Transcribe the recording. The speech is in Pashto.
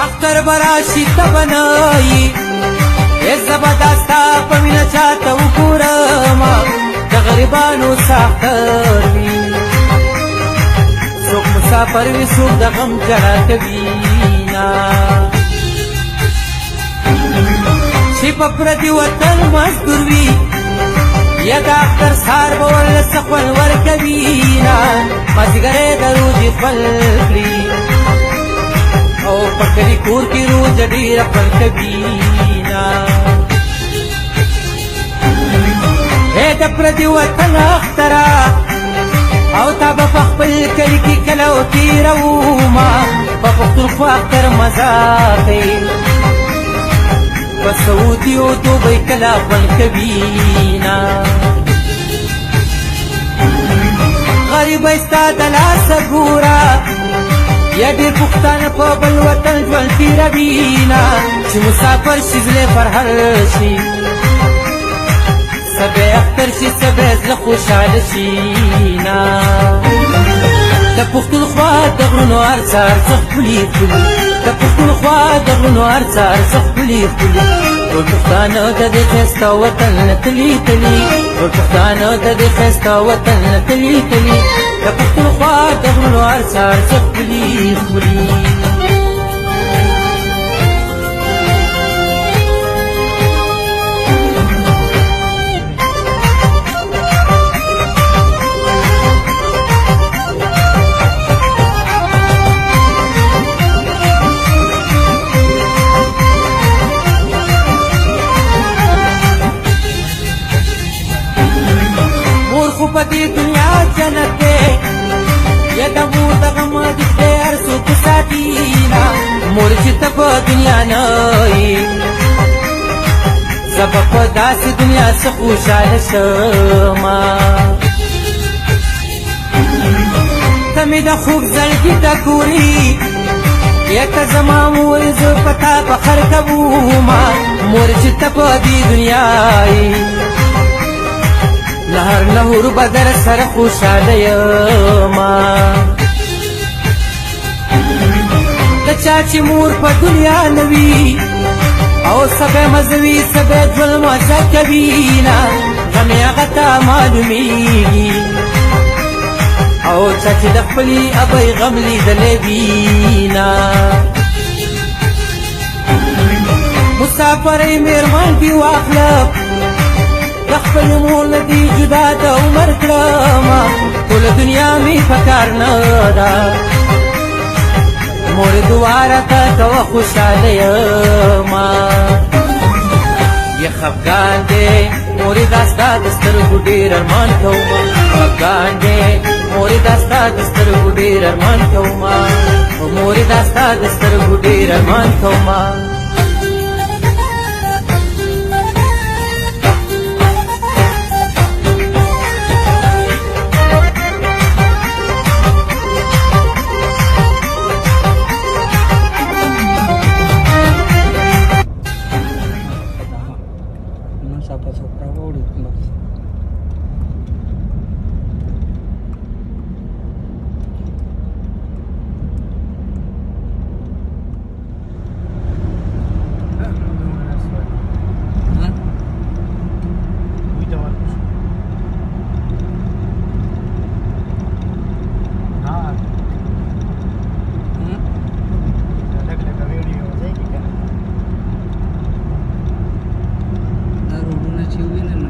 اختر براشي تبناي زبردستا په مینه چاته وګورم د غریبانو ساختر وي څوک مسافر وي څوک د غم ژړا کوي نه چې په پردي وطن مزدور وي یا د اختر سهار به ورله څه خوند ورکوي نه مازدیګری د روژې خپل کړي او په کلي کور کې روژه ډېره خوند کوي نه د پردي وطن اختره او تا به په خپل کلي کې کله وتېرومه په پښتونخوا اختر مزه کوي په سعودي او دوبۍ کله خوند کوي نه غریبۍ ستا د لاسه ګوره یا ډېر پښتانه په بل وطن ژوند تېروي نه چې مسافر شي زړه فرحل شي سبې اختر شي سبې زړه خوشحاله شي نه د پښتونخوا د غرونو هر څه ارزښت ښکلي ښکلي د پښتونخوا د غرونو هر څه ارزښت ښکلي ښکلي ټول پښتانه د دې ښایسته وطن نه تلي تلي ټول پښتانه د دې ښایسته وطن نه تلي تلي د پښتونخوا د غرونو هر څه ارزښت ښکلي ښکلي خو په دې دنیا جنت دی یا د مور د غم دښتې هر څوک ساتي نه مور چې ته په دنیا نه یې زه به په داسې دنیا څه خوشحاله شمه ته مې د خوږ زړګي ته ګورې یا که زما مور زه په تا فخر کومه مور چې ته په دې دنیا یې لهر لهور بدر سره خوشحاله یما د چا چې مور په دنیا نه وي او سبې مزوي سبې ژوند مزه کوي نه غم یې هغه ته معلومیږي او چا چې د خپلې ابۍ غم لیدلی وي نه مسافرۍ مېرمن دې واخله د خپل مور نه دې جدا د عمر کړمه ټوله دنیا مې په کار نه ده مور دعا راته کوه خوشحاله یمه یا خفګان دی مورې دا ستا د سترګو ډېر ارمان کومه خفګان دی مورې دا ستا د سترګو ډېر ارمان کومه مورې دا ستا د سترګو ډېر ارمان کومه Road na chiwi na